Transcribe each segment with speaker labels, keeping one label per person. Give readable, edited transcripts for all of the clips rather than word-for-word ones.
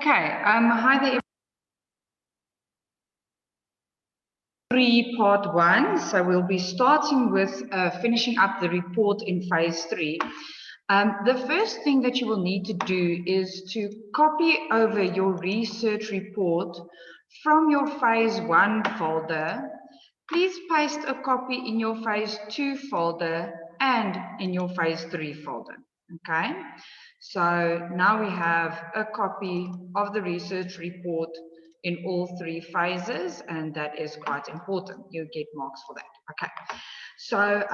Speaker 1: Okay, hi there. Part 1. So we'll be starting with finishing up the report in phase 3. The first thing that you will need to do is to copy over your research report from your phase 1 folder. Please paste a copy in your phase 2 folder and in your phase 3 folder. Okay, so now we have a copy of the research report in all 3 phases, and that is quite important. You get marks for that. Okay, so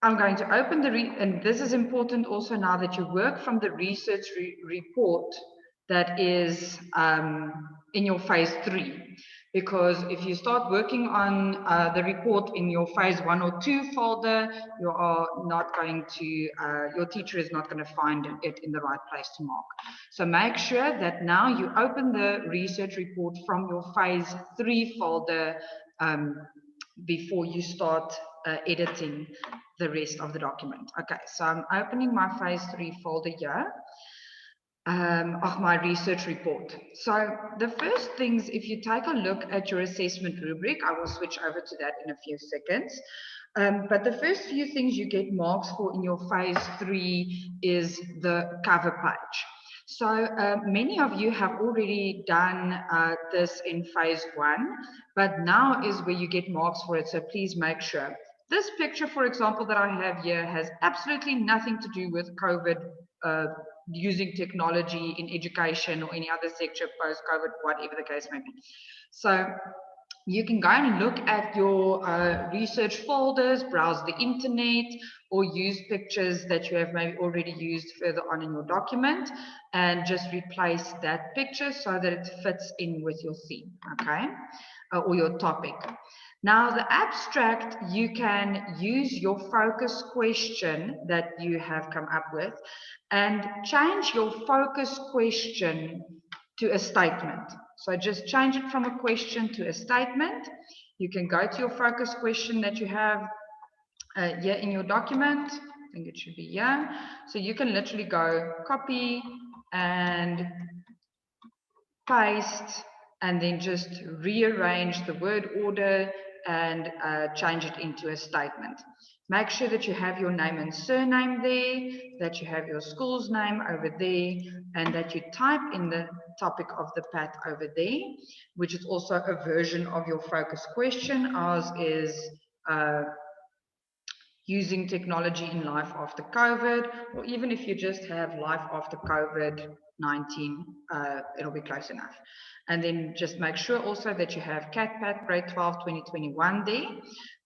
Speaker 1: I'm going to open and this is important also now that you work from the research report that is in your phase 3. Because if you start working on the report in your phase 1 or 2 folder, you are not going to, your teacher is not going to find it in the right place to mark. So make sure that now you open the research report from your phase 3 folder before you start editing the rest of the document. Okay, so I'm opening my phase 3 folder here. Of my research report. So the first things, if you take a look at your assessment rubric, I will switch over to that in a few seconds. But the first few things you get marks for in your phase 3 is the cover page. So many of you have already done this in phase 1, but now is where you get marks for it. So please make sure. This picture, for example, that I have here has absolutely nothing to do with COVID using technology in education or any other sector post-COVID, whatever the case may be. So you can go and look at your research folders, browse the internet, or use pictures that you have maybe already used further on in your document, and just replace that picture so that it fits in with your theme, okay, or your topic. Now, the abstract, you can use your focus question that you have come up with and change your focus question to a statement. So just change it from a question to a statement. You can go to your focus question that you have here in your document. I think it should be here. So you can literally go copy and paste and then just rearrange the word order and change it into a statement. Make sure that you have your name and surname there, that you have your school's name over there, and that you type in the topic of the PAT over there, which is also a version of your focus question. Ours is using technology in life after COVID, or even if you just have life after COVID-19, it'll be close enough. And then just make sure also that you have CatPat Grade 12 2021 there.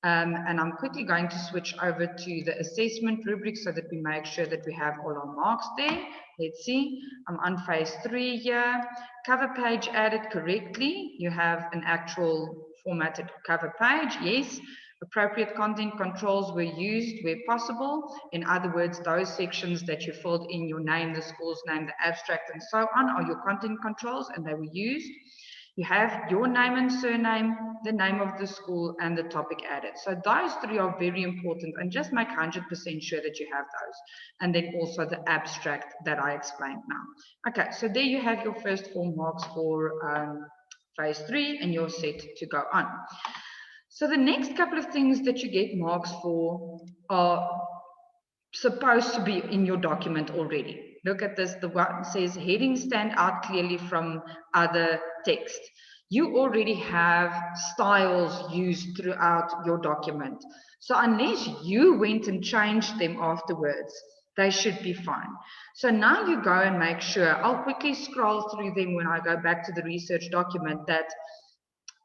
Speaker 1: And I'm quickly going to switch over to the assessment rubric so that we make sure that we have all our marks there. Let's see, I'm on phase 3 here. Cover page added correctly. You have an actual formatted cover page, yes. Appropriate content controls were used where possible. In other words, those sections that you filled in your name, the school's name, the abstract, and so on are your content controls, and they were used. You have your name and surname, the name of the school, and the topic added. So those 3 are very important, and just make 100% sure that you have those. And then also the abstract that I explained now. Okay, so there you have your first 4 marks for phase 3, and you're set to go on. So the next couple of things that you get marks for are supposed to be in your document already. Look at this, the one says headings stand out clearly from other text. You already have styles used throughout your document. So unless you went and changed them afterwards, they should be fine. So now you go and make sure, I'll quickly scroll through them when I go back to the research document,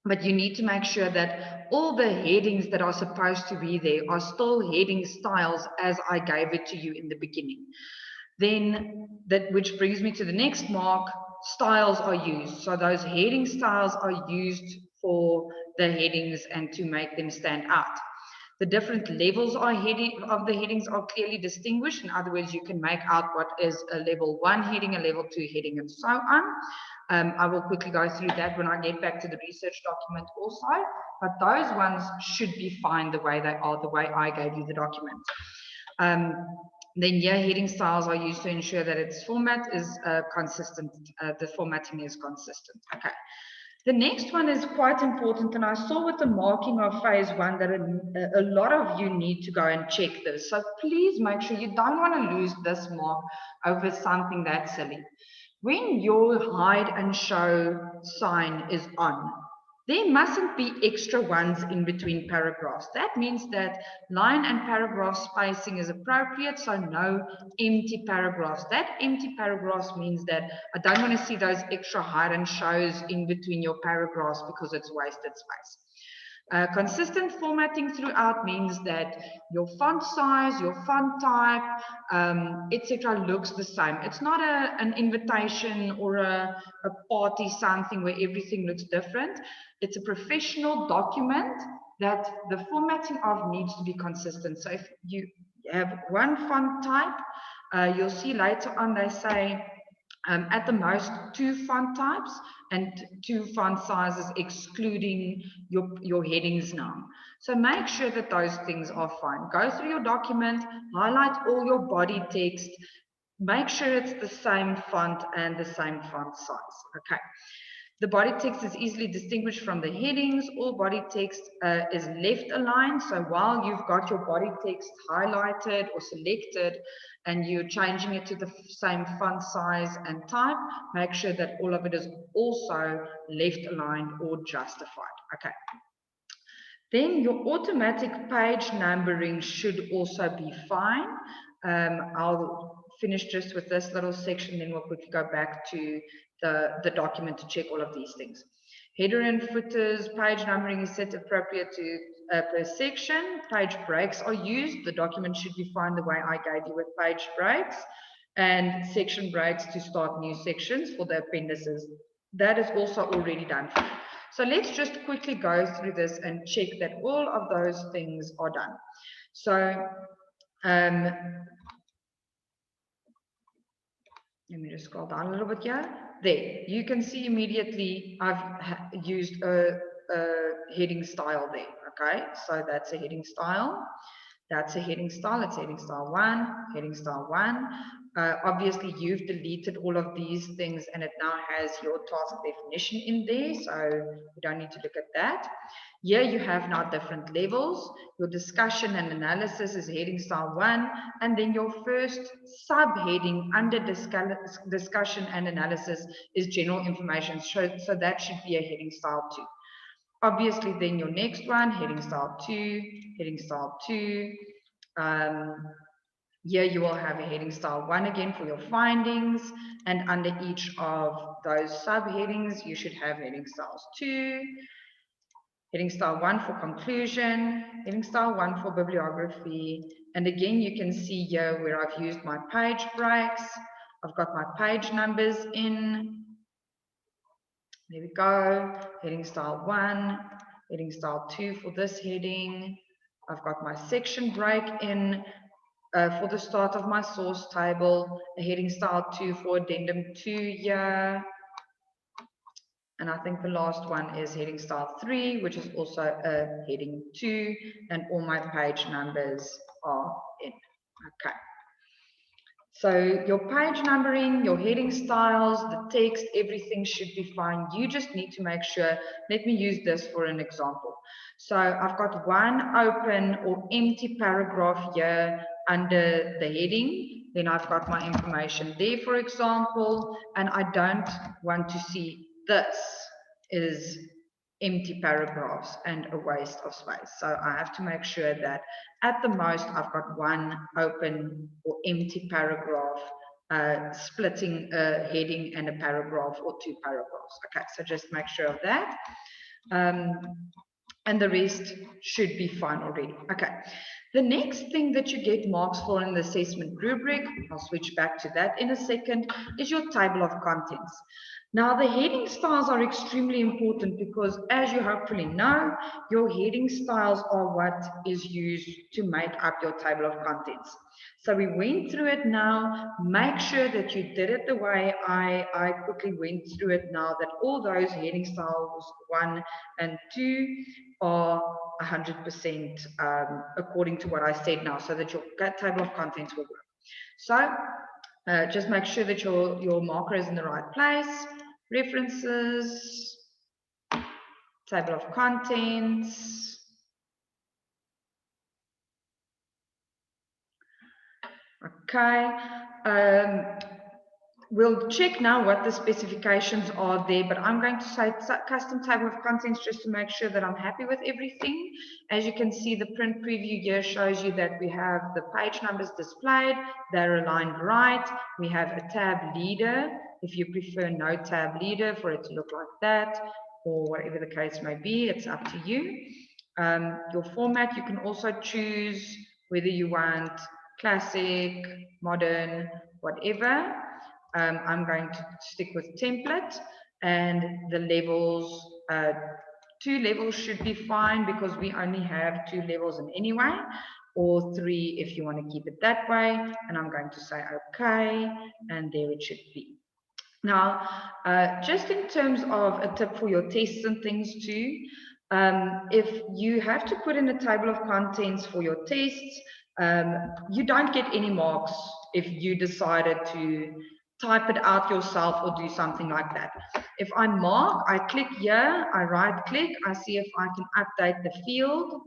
Speaker 1: but you need to make sure that all the headings that are supposed to be there are still heading styles as I gave it to you in the beginning. Then which brings me to the next mark, styles are used. So those heading styles are used for the headings and to make them stand out. The different levels of the headings are clearly distinguished. In other words, you can make out what is a level 1 heading, a level 2 heading, and so on. I will quickly go through that when I get back to the research document also, but those ones should be fine the way they are, the way I gave you the document. Then here, heading styles are used to ensure that its format is consistent, the formatting is consistent. Okay. The next one is quite important, and I saw with the marking of phase 1 that a lot of you need to go and check this. So please make sure you don't want to lose this mark over something that's silly. When your hide and show sign is on, there mustn't be extra ones in between paragraphs. That means that line and paragraph spacing is appropriate, so no empty paragraphs. That empty paragraphs means that I don't want to see those extra hide and shows in between your paragraphs because it's wasted space. Consistent formatting throughout means that your font size, your font type, etc. looks the same. It's not an invitation or a party something where everything looks different. It's a professional document that the formatting of needs to be consistent. So if you have one font type, you'll see later on they say at the most 2 font types and 2 font sizes excluding your headings now. So make sure that those things are fine. Go through your document, highlight all your body text, make sure it's the same font and the same font size. Okay. The body text is easily distinguished from the headings. All body text is left aligned. So while you've got your body text highlighted or selected and you're changing it to the same font size and type, make sure that all of it is also left aligned or justified. Okay. Then your automatic page numbering should also be fine. I'll finish just with this little section, then we'll quickly go back to the document to check all of these things. Header and footers, page numbering is set appropriate to per section. Page breaks are used. The document should be fine the way I gave you with page breaks, and section breaks to start new sections for the appendices. That is also already done for you. So let's just quickly go through this and check that all of those things are done. So let me just scroll down a little bit here. There, you can see immediately I've used a heading style there, okay? So that's a heading style. That's a heading style. It's heading style 1, heading style 1. Obviously, you've deleted all of these things and it now has your task definition in there, so you don't need to look at that. Here you have now different levels. Your discussion and analysis is heading style 1, and then your first subheading under discussion and analysis is general information, so that should be a heading style 2. Obviously, then your next one, heading style 2, heading style 2. Here you will have a heading style 1 again for your findings, and under each of those subheadings, you should have heading styles 2, heading style 1 for conclusion, heading style 1 for bibliography, and again you can see here where I've used my page breaks, I've got my page numbers in. There we go, heading style 1, heading style 2 for this heading. I've got my section break in for the start of my source table, a heading style 2 for addendum 2 here. And I think the last one is heading style 3, which is also a heading 2, and all my page numbers are in. Okay. So your page numbering, your heading styles, the text, everything should be fine. You just need to make sure. Let me use this for an example. So I've got one open or empty paragraph here under the heading. Then I've got my information there, for example, and I don't want to see this is empty paragraphs and a waste of space. So I have to make sure that at the most I've got one open or empty paragraph splitting a heading and a paragraph or 2 paragraphs. Okay, so just make sure of that. And the rest should be fine already. Okay, the next thing that you get marks for in the assessment rubric, I'll switch back to that in a second, is your table of contents. Now, the heading styles are extremely important because, as you hopefully know, your heading styles are what is used to make up your table of contents. So we went through it now. Make sure that you did it the way I quickly went through it now, that all those heading styles 1 and 2 are 100% according to what I said now, so that your table of contents will work. So just make sure that your marker is in the right place. References, table of contents. Okay. We'll check now what the specifications are there, but I'm going to say custom table of contents just to make sure that I'm happy with everything. As you can see, the print preview here shows you that we have the page numbers displayed. They're aligned right. We have a tab leader. If you prefer no tab leader for it to look like that, or whatever the case may be, it's up to you. Your format, you can also choose whether you want classic, modern, whatever. I'm going to stick with template, and the levels, 2 levels should be fine because we only have 2 levels in anyway, or 3 if you want to keep it that way. And I'm going to say okay, and there it should be. Now, just in terms of a tip for your tests and things too, if you have to put in a table of contents for your tests, you don't get any marks if you decided to type it out yourself or do something like that. If I mark, I click here, I right click, I see if I can update the field.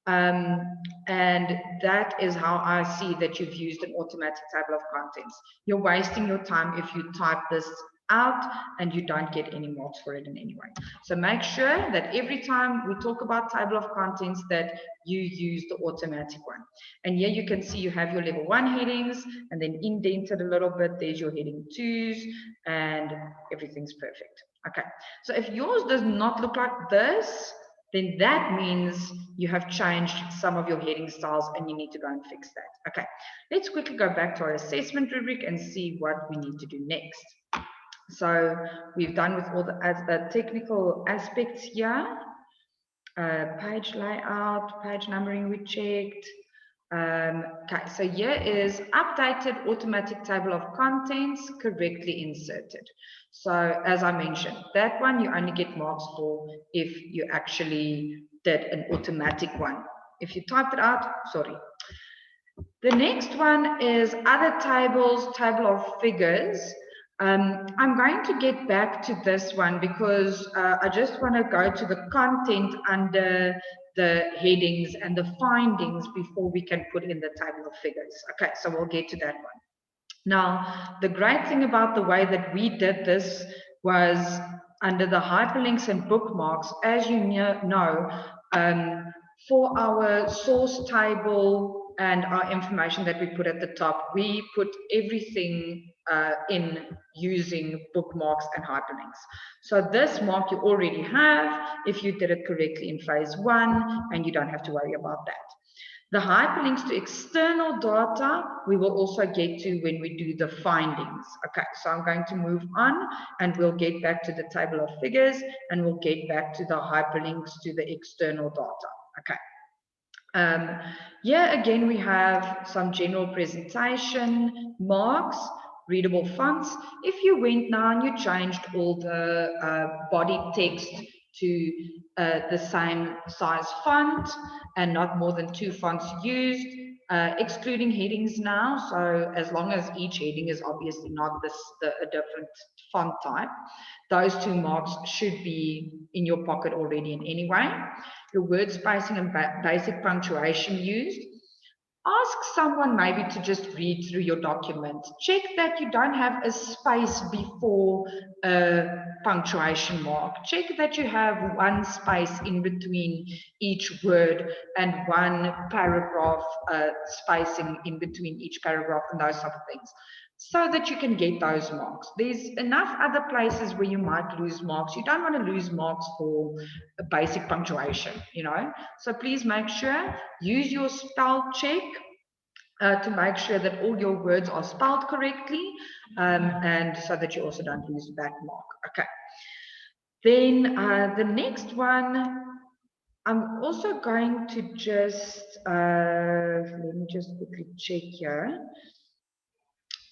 Speaker 1: And that is how I see that you've used an automatic table of contents. You're wasting your time if you type this out and you don't get any marks for it in any way. So make sure that every time we talk about table of contents that you use the automatic one. And here you can see you have your level 1 headings, and then indented a little bit, there's your heading 2s, and everything's perfect. Okay, so if yours does not look like this, then that means you have changed some of your heading styles and you need to go and fix that. Okay, let's quickly go back to our assessment rubric and see what we need to do next. So we've done with all the technical aspects here. Page layout, page numbering we checked. Okay, so here is updated automatic table of contents correctly inserted. So as I mentioned, that one you only get marks for if you actually did an automatic one. If you typed it out, sorry. The next one is other tables, table of figures. I'm going to get back to this one because I just want to go to the content under the headings and the findings before we can put in the table of figures. Okay, so we'll get to that one. Now, the great thing about the way that we did this was under the hyperlinks and bookmarks, as you know, for our source table and our information that we put at the top, we put everything in using bookmarks and hyperlinks. So this mark you already have if you did it correctly in phase 1, and you don't have to worry about that. The hyperlinks to external data, we will also get to when we do the findings. Okay, so I'm going to move on and we'll get back to the table of figures and we'll get back to the hyperlinks to the external data. Okay. Here again, we have some general presentation marks, readable fonts. If you went now and you changed all the body text to the same size font and not more than 2 fonts used, excluding headings now. So as long as each heading is obviously not a different font type, those 2 marks should be in your pocket already in any way. Your word spacing and basic punctuation used. Ask someone maybe to just read through your document. Check that you don't have a space before a punctuation mark. Check that you have 1 space in between each word and 1 paragraph spacing in between each paragraph and those type of things, so that you can get those marks. There's enough other places where you might lose marks. You don't want to lose marks for a basic punctuation, you know. So please make sure, use your spell check to make sure that all your words are spelled correctly, and so that you also don't lose that mark. Okay. Then the next one, I'm also going to just, let me just quickly check here.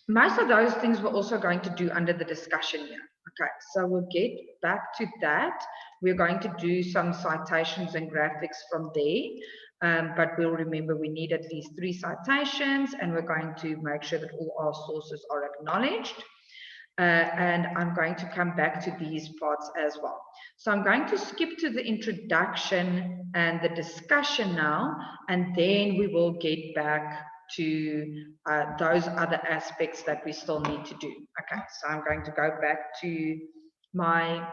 Speaker 1: Most of those things we're also going to do under the discussion here. Okay, so we'll get back to that. We're going to do some citations and graphics from there, but we'll remember we need at least 3 citations, and we're going to make sure that all our sources are acknowledged. And I'm going to come back to these parts as well. So I'm going to skip to the introduction and the discussion now, and then we will get back to those other aspects that we still need to do. Okay, so I'm going to go back to my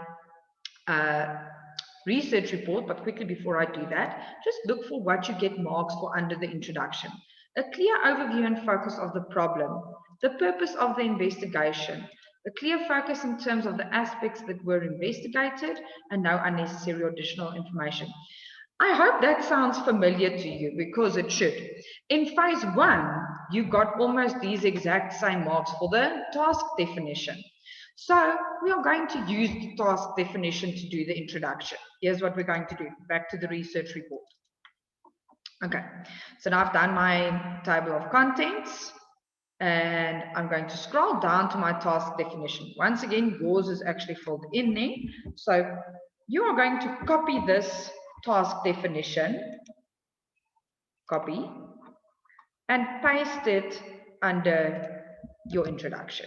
Speaker 1: research report, but quickly before I do that, just look for what you get marks for under the introduction. A clear overview and focus of the problem, the purpose of the investigation, a clear focus in terms of the aspects that were investigated, and no unnecessary or additional information. I hope that sounds familiar to you, because it should. In phase 1, you got almost these exact same marks for the task definition. So we are going to use the task definition to do the introduction. Here's what we're going to do. Back to the research report. Okay, so now I've done my table of contents, and I'm going to scroll down to my task definition. Once again, yours is actually filled in there. So you are going to copy this task definition, copy, and paste it under your introduction.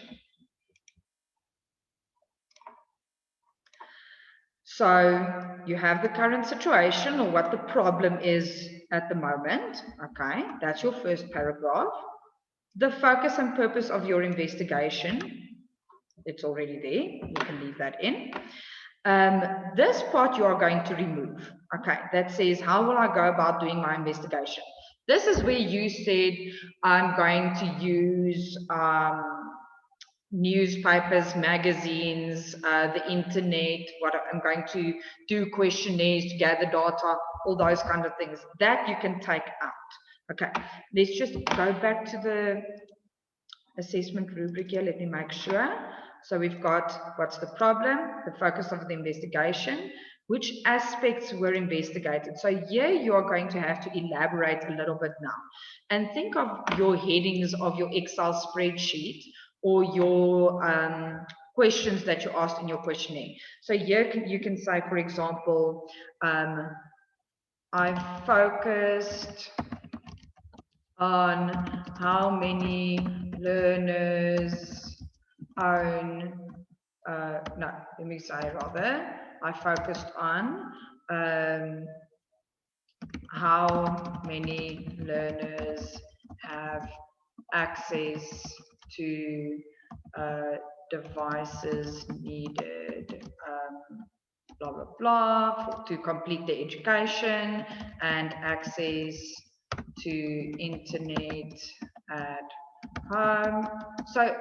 Speaker 1: So you have the current situation, or what the problem is at the moment. Okay, that's your first paragraph. The focus and purpose of your investigation, it's already there, you can leave that in. This part you are going to remove. Okay, that says, how will I go about doing my investigation? This is where you said, I'm going to use newspapers, magazines, the internet, what I'm going to do questionnaires to gather data, all those kind of things. That you can take out. Okay, let's just go back to the assessment rubric here. Let me make sure. So we've got what's the problem, the focus of the investigation, which aspects were investigated. So here you are going to have to elaborate a little bit now. And think of your headings of your Excel spreadsheet, or your questions that you asked in your questionnaire. So here you can say, for example, I focused on how many learners own, no, let me say rather, I focused on how many learners have access to devices needed, blah, blah, blah, to complete their education, and access to internet at home. So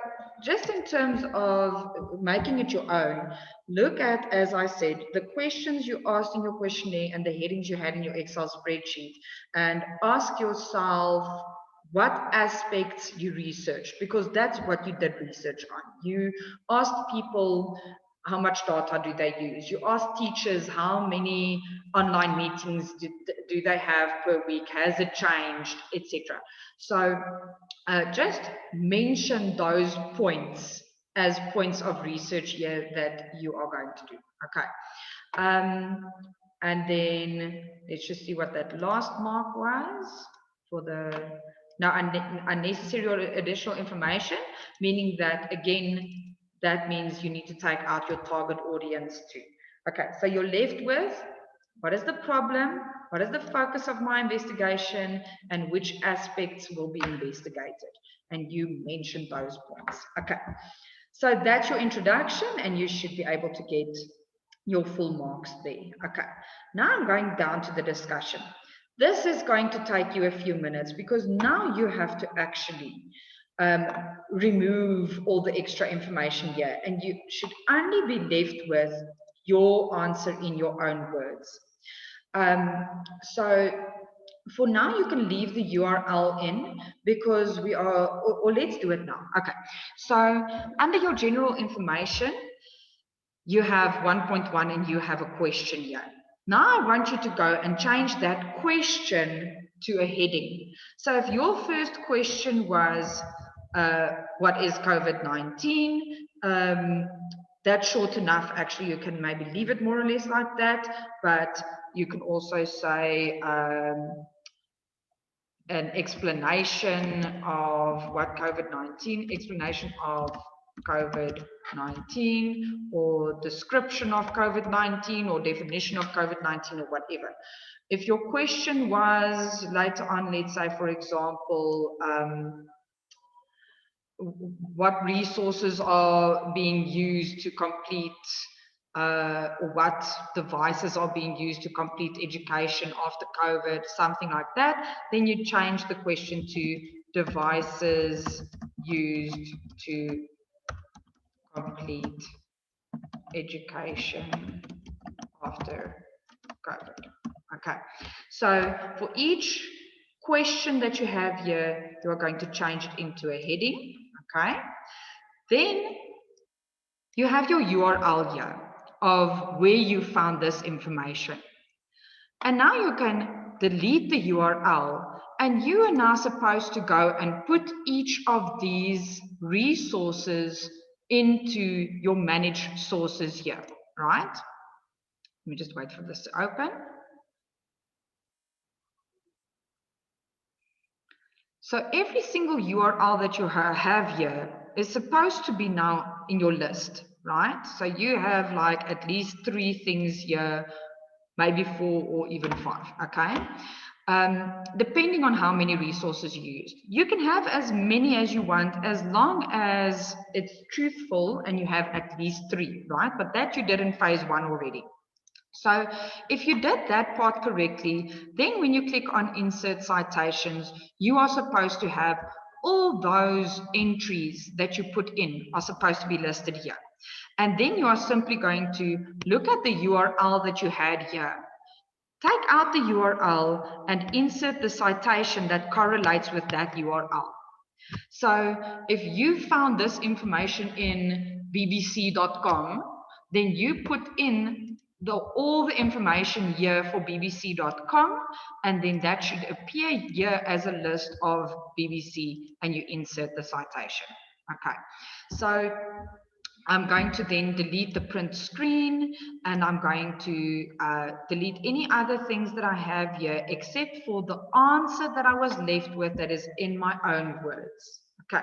Speaker 1: just in terms of making it your own, look at, as I said, the questions you asked in your questionnaire and the headings you had in your Excel spreadsheet, and ask yourself what aspects you researched, because that's what you did research on. You asked people how much data do they use. You ask teachers how many online meetings do they have per week, has it changed, etc. So just mention those points as points of research here that you are going to do. Okay. And then let's just see what that last mark was for the now unnecessary or additional information, meaning that again, that means you need to take out your target audience too. Okay, so you're left with, what is the problem? What is the focus of my investigation? And which aspects will be investigated? And you mentioned those points. Okay, so that's your introduction, and you should be able to get your full marks there. Okay, now I'm going down to the discussion. This is going to take you a few minutes, because now you have to actually remove all the extra information here, and you should only be left with your answer in your own words. So for now, you can leave the URL in, because we are, or let's do it now. Okay, so under your general information, you have 1.1 and you have a question here. Now I want you to go and change that question to a heading. So if your first question was, what is COVID-19? that's short enough. Actually, you can maybe leave it more or less like that, but you can also say an explanation of what COVID-19, explanation of COVID-19, or description of COVID-19, or definition of COVID-19, or whatever. If your question was later on, let's say, for example, what resources are being used to complete or what devices are being used to complete education after COVID, something like that, then you change the question to devices used to complete education after COVID. Okay, so for each question that you have here, you are going to change it into a heading. Okay, then you have your URL here of where you found this information. And now you can delete the URL, and you are now supposed to go and put each of these resources into your managed sources here, right? Let me just wait for this to open. So every single URL that you have here is supposed to be now in your list, right? So you have like at least 3 things here, maybe 4 or even 5, okay? Depending on how many resources you use. You can have as many as you want as long as it's truthful and you have at least 3, right? But that you did in phase 1 already. So if you did that part correctly, then when you click on Insert Citations, you are supposed to have all those entries that you put in are supposed to be listed here. And then you are simply going to look at the URL that you had here. Take out the URL and insert the citation that correlates with that URL. So if you found this information in bbc.com, then you put in all the information here for bbc.com, and then that should appear here as a list of BBC, and you insert the citation. Okay, so I'm going to then delete the print screen, and I'm going to delete any other things that I have here except for the answer that I was left with that is in my own words. Okay.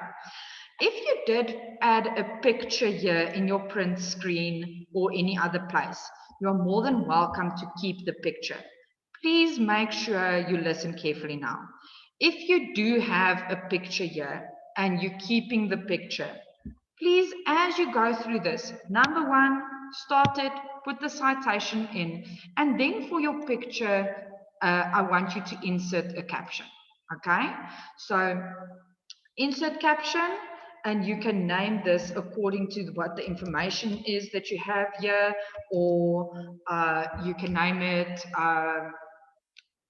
Speaker 1: If you did add a picture here in your print screen or any other place, you're more than welcome to keep the picture. Please make sure you listen carefully now. If you do have a picture here and you're keeping the picture, please, as you go through this, number 1, start it, put the citation in, and then for your picture, I want you to insert a caption, okay? So, insert caption, and you can name this according to what the information is that you have here, or you can name it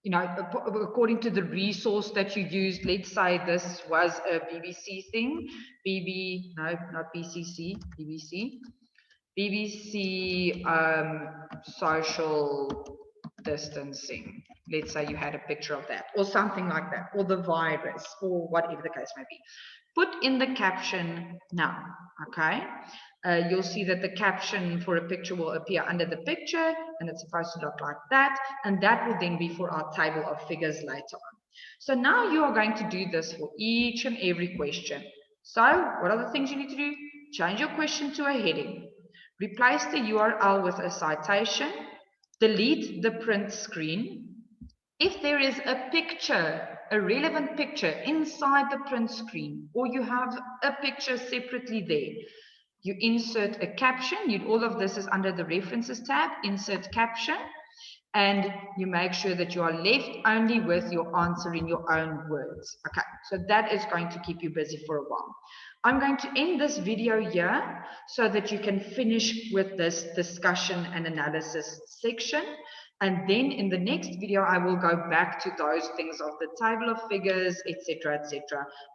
Speaker 1: according to the resource that you used. Let's say this was a BBC thing, BBC social distancing. Let's say you had a picture of that, or something like that, or the virus, or whatever the case may be. Put in the caption now, okay? You'll see that the caption for a picture will appear under the picture, and it's supposed to look like that, and that will then be for our table of figures later on. So now you are going to do this for each and every question. So what are the things you need to do? Change your question to a heading. Replace the URL with a citation. Delete the print screen. If there is a picture, a relevant picture inside the print screen, or you have a picture separately there, you insert a caption. All of this is under the References tab, Insert Caption, and you make sure that you are left only with your answer in your own words. Okay, so that is going to keep you busy for a while. I'm going to end this video here so that you can finish with this discussion and analysis section. And then in the next video, I will go back to those things of the table of figures, etc.,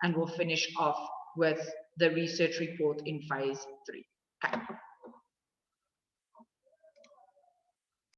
Speaker 1: and we'll finish off with the research report in phase 3. Okay.